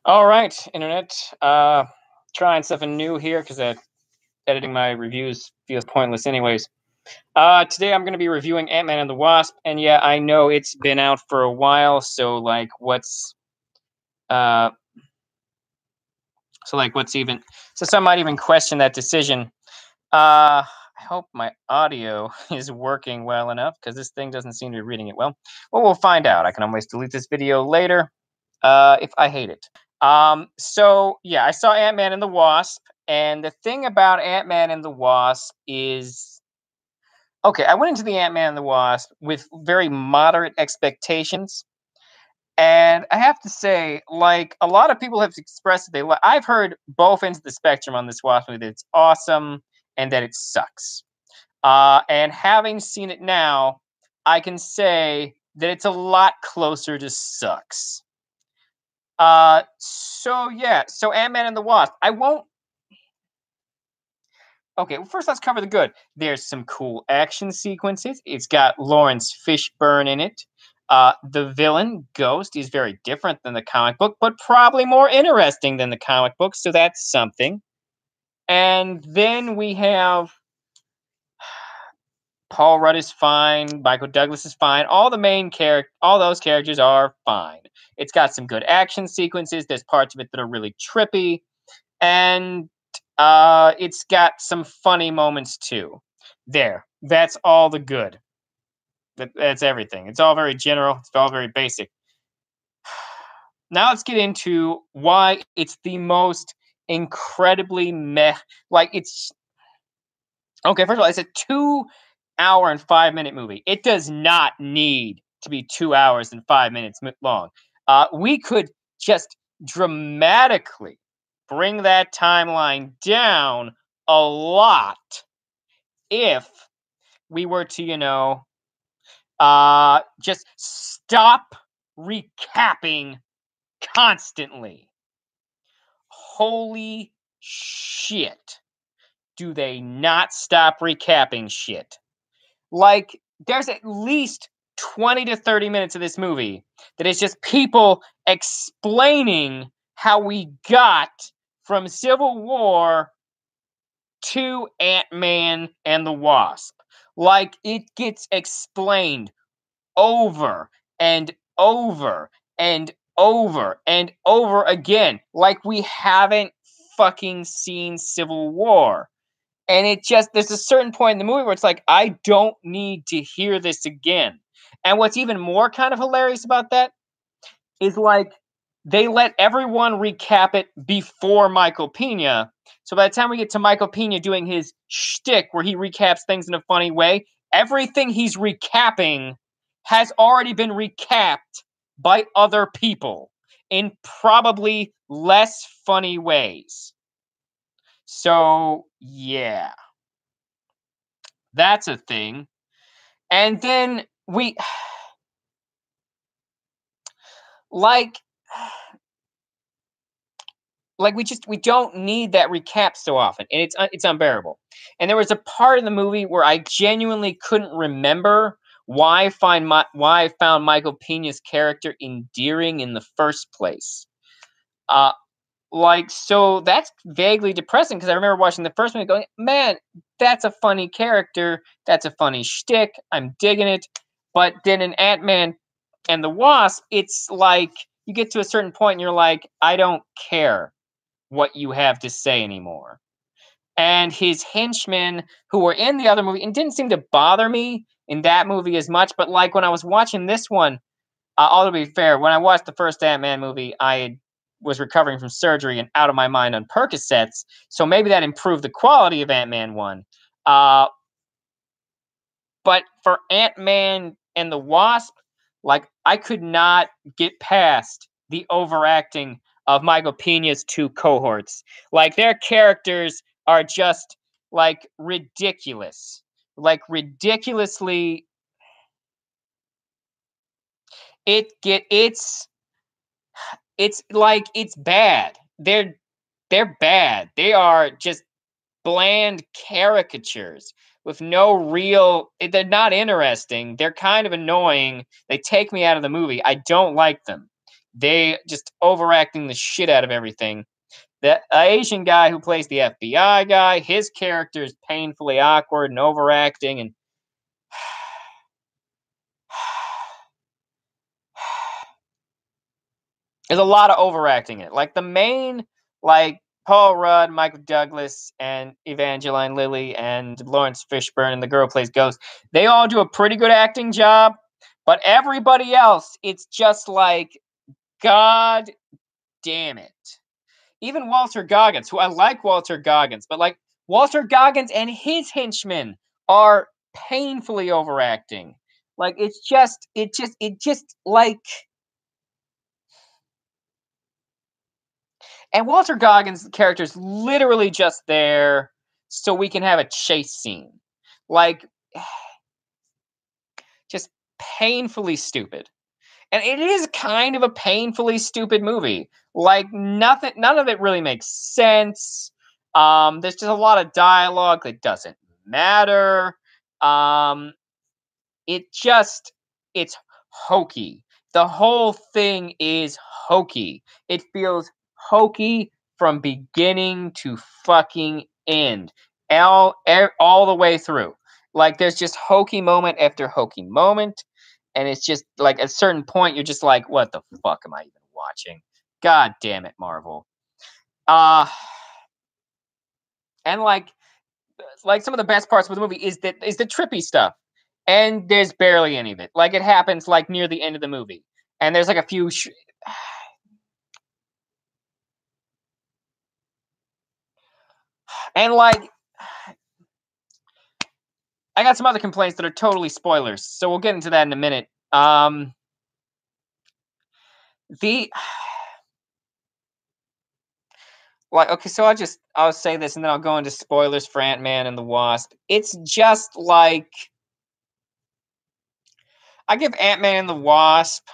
All right, internet. Trying something new here because editing my reviews feels pointless, anyways. Today I'm going to be reviewing Ant-Man and the Wasp, and yeah, I know it's been out for a while. Uh, what's even? So some might even question that decision. I hope my audio is working well enough because this thing doesn't seem to be reading it well. Well, we'll find out. I can always delete this video later if I hate it. So yeah, I saw Ant-Man and the Wasp, and the thing about Ant-Man and the Wasp is, okay, I went into the Ant-Man and the Wasp with very moderate expectations, and I have to say, like a lot of people have expressed that I've heard both ends of the spectrum on this Wasp movie, that it's awesome and that it sucks. And having seen it now, I can say that it's a lot closer to sucks. So yeah, so Ant-Man and the Wasp. I won't. Okay, well, first let's cover the good. There's some cool action sequences. It's got Lawrence Fishburne in it. The villain, Ghost, is very different than the comic book, but probably more interesting than the comic book, so that's something. And then we have Paul Rudd is fine, Michael Douglas is fine. All those characters are fine. It's got some good action sequences. There's parts of it that are really trippy, and it's got some funny moments too. That's all the good. That's everything. It's all very general. It's all very basic. Now let's get into why it's the most incredibly meh. Like it's okay. First of all, it's a 2 hour and 5 minute movie. It does not need to be 2 hours and 5 minutes long. We could just dramatically bring that timeline down a lot if we were to, just stop recapping constantly. Holy shit. Do they not stop recapping shit? Like, there's at least 20 to 30 minutes of this movie that is just people explaining how we got from Civil War to Ant-Man and the Wasp. Like, it gets explained over and over and over and over again. Like, we haven't fucking seen Civil War. And there's a certain point in the movie where it's like, I don't need to hear this again. And what's even more kind of hilarious about that is like, they let everyone recap it before Michael Pena. So by the time we get to Michael Pena doing his shtick where he recaps things in a funny way, everything he's recapping has already been recapped by other people in probably less funny ways. So, yeah. That's a thing. And then like we don't need that recap so often, and it's unbearable. And there was a part of the movie where I genuinely couldn't remember why I found Michael Pena's character endearing in the first place. So that's vaguely depressing because I remember watching the first one going, man, that's a funny character, that's a funny shtick, I'm digging it. But then in Ant-Man and the Wasp, it's like you get to a certain point and you're like, I don't care what you have to say anymore. And his henchmen who were in the other movie, and didn't seem to bother me in that movie as much, but like when I was watching this one, all to be fair, when I watched the first Ant-Man movie, I was recovering from surgery and out of my mind on Percocets, so maybe that improved the quality of Ant-Man 1. But for Ant-Man and the Wasp, like, I could not get past the overacting of Michael Pena's two cohorts. Like, their characters are just, like, ridiculous. Like, ridiculously... It's like, it's bad. They're bad. They are just bland caricatures with no real... They're not interesting. They're kind of annoying. They take me out of the movie. I don't like them. They just overacting the shit out of everything. The Asian guy who plays the FBI guy, his character is painfully awkward and overacting, and there's a lot of overacting in it. Like the main, like Paul Rudd, Michael Douglas, and Evangeline Lilly, and Lawrence Fishburne, and the girl who plays Ghost. They all do a pretty good acting job, but everybody else, it's just like, God damn it. Even Walter Goggins, who I like Walter Goggins, but like Walter Goggins and his henchmen are painfully overacting. Like it just like, and Walter Goggins' character is literally just there so we can have a chase scene. Like, just painfully stupid. And it is kind of a painfully stupid movie. Like none of it really makes sense. There's just a lot of dialogue that doesn't matter. Um, it just it's hokey. The whole thing is hokey. It feels hokey from beginning to fucking end. All the way through. Like there's just hokey moment after hokey moment, and it's just like at a certain point you're just like, what the fuck am I even watching? God damn it, Marvel. Uh and like some of the best parts of the movie is the trippy stuff, and there's barely any of it. Like it happens like near the end of the movie, and there's like a few and like I got some other complaints that are totally spoilers, so we'll get into that in a minute. The like okay, so I'll say this and then I'll go into spoilers for Ant-Man and the Wasp. It's just like I give Ant-Man and the Wasp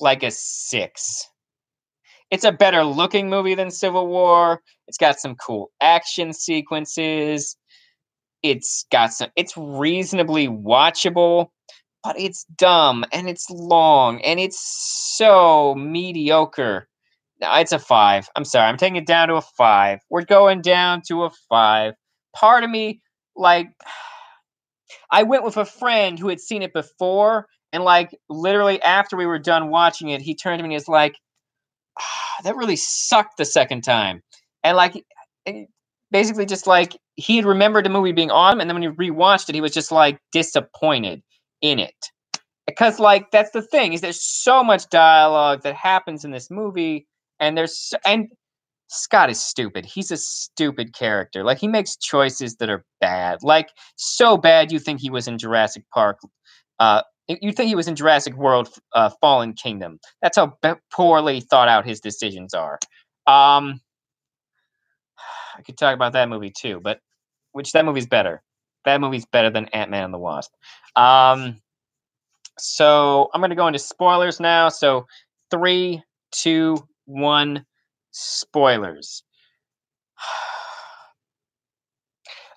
like a 6. It's a better looking movie than Civil War. It's got some cool action sequences. It's reasonably watchable, but it's dumb and it's long and it's so mediocre. No, it's a 5. I'm sorry. I'm taking it down to a 5. We're going down to a 5. Part of me, like, I went with a friend who had seen it before, and like literally after we were done watching it, he turned to me and is like, that really sucked the second time. And like, basically, just like he had remembered the movie being awesome, and then when he rewatched it, he was just like disappointed in it. Because like that's the thing is there's so much dialogue that happens in this movie, and Scott is stupid. He's a stupid character. Like he makes choices that are bad. Like so bad you think he was in Jurassic Park. You think he was in Jurassic World, Fallen Kingdom. That's how poorly thought out his decisions are. Um, I could talk about that movie too, but which that movie's better. That movie's better than Ant-Man and the Wasp. So I'm gonna go into spoilers now. So 3, 2, 1, spoilers.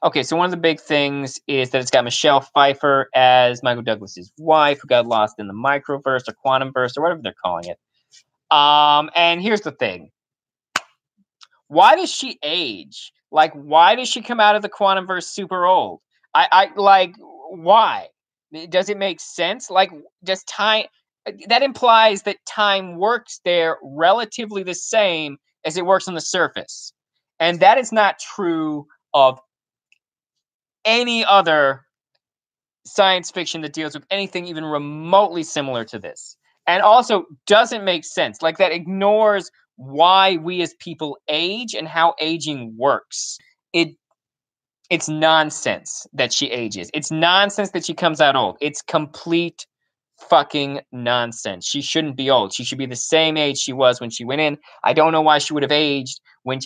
Okay, so one of the big things is that it's got Michelle Pfeiffer as Michael Douglas's wife, who got lost in the microverse or quantum verse or whatever they're calling it. And here's the thing: why does she age? Like, why does she come out of the quantum verse super old? I like why? Does it make sense? Like, does time? That implies that time works there relatively the same as it works on the surface, and that is not true of any other science fiction that deals with anything even remotely similar to this. And also doesn't make sense. Like that ignores why we as people age and how aging works. It it's nonsense that she ages. It's nonsense that she comes out old. It's complete fucking nonsense. She shouldn't be old. She should be the same age she was when she went in. I don't know why she would have aged when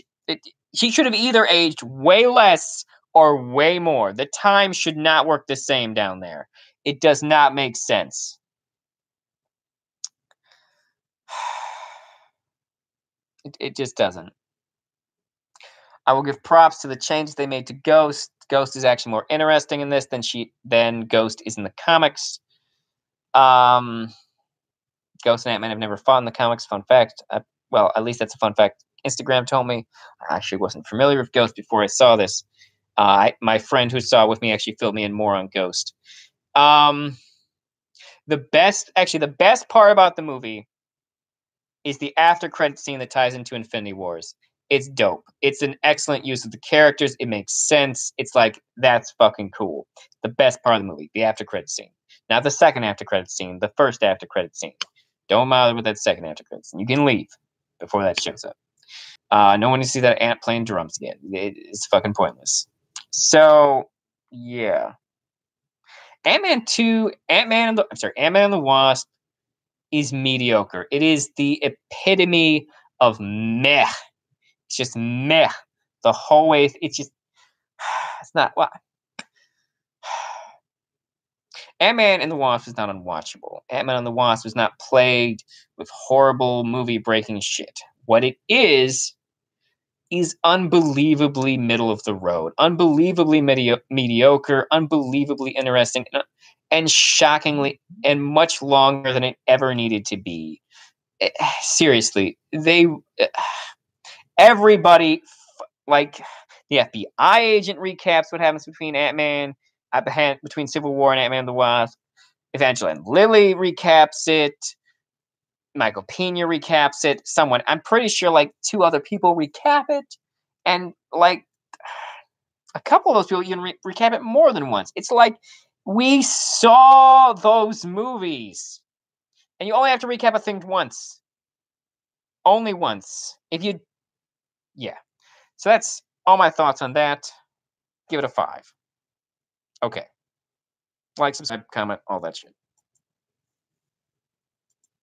she should have either aged way less or way more. The time should not work the same down there. It does not make sense. It just doesn't. I will give props to the changes they made to Ghost. Ghost is actually more interesting in this than Ghost is in the comics. Um, Ghost and Ant-Man have never fought in the comics. Fun fact. Well, at least that's a fun fact Instagram told me. I actually wasn't familiar with Ghost before I saw this. My friend who saw it with me actually filled me in more on Ghost. The best part about the movie is the after credit scene that ties into Infinity Wars. It's dope. It's an excellent use of the characters. It makes sense. It's like, that's fucking cool. The best part of the movie, the after credit scene. Not the second after credit scene, the first after credit scene. Don't bother with that second after credit scene. You can leave before that shows up. No one to see that ant playing drums again. It's fucking pointless. So, yeah. Ant-Man 2, Ant-Man and the Wasp is mediocre. It is the epitome of meh. It's just meh the whole way. It's just, it's not. Well, Ant-Man and the Wasp is not unwatchable. Ant-Man and the Wasp is not plagued with horrible movie-breaking shit. What it is unbelievably middle of the road, unbelievably mediocre, unbelievably interesting, and shockingly and much longer than it ever needed to be. Seriously, everybody, like the FBI agent recaps what happens between Ant-Man, between Civil War and Ant-Man and the Wasp. Evangeline Lilly recaps it. Michael Pena recaps it. I'm pretty sure like two other people recap it. And like a couple of those people even recap it more than once. It's like, we saw those movies. And you only have to recap a thing once. Only once. Yeah. So that's all my thoughts on that. Give it a 5. Okay. Like, subscribe, comment, all that shit.